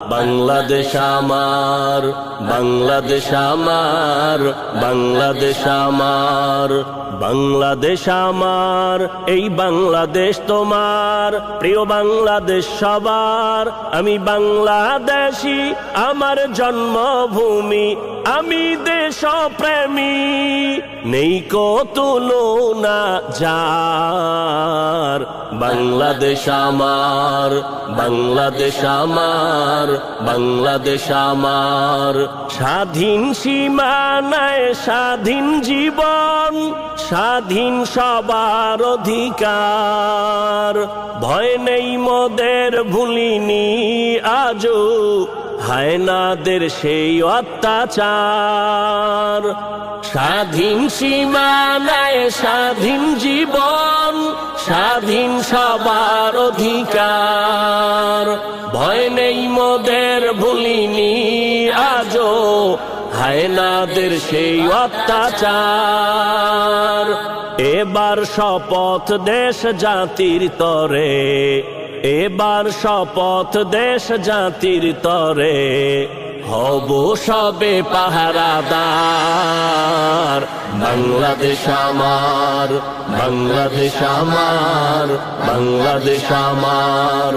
বাংলাদেশ আমার, বাংলাদেশ আমার, বাংলাদেশ আমার, বাংলাদেশ আমার, এই বাংলাদেশ তোমার। প্রিয় বাংলাদেশ সবার, আমি বাংলাদেশী, আমার জন্মভূমি, আমি দেশপ্রেমী। নেই কো তুলনা যার, বাংলাদেশ আমার, বাংলাদেশ আমার, বাংলাদেশ আমার। স্বাধীন সীমানায় স্বাধীন জীবন, স্বাধীন সবার অধিকার। ভয় নেই মোদের, ভুলিনি আজও হায়নাদের সেই অত্যাচার। স্বাধীন সীমানায় স্বাধীন জীবন, স্বাধীন সবার অধিকার। ভয় নেই মোদের, ভুলিনি আজও হায়নাদের সেই অত্যাচার। এবার শপথ দেশ জাতির তরে, এবার শপথ দেশ জাতির তরে, হব সবে পাহারাদার। বাংলাদেশ আমার, বাংলাদেশ আমার, বাংলাদেশ আমার।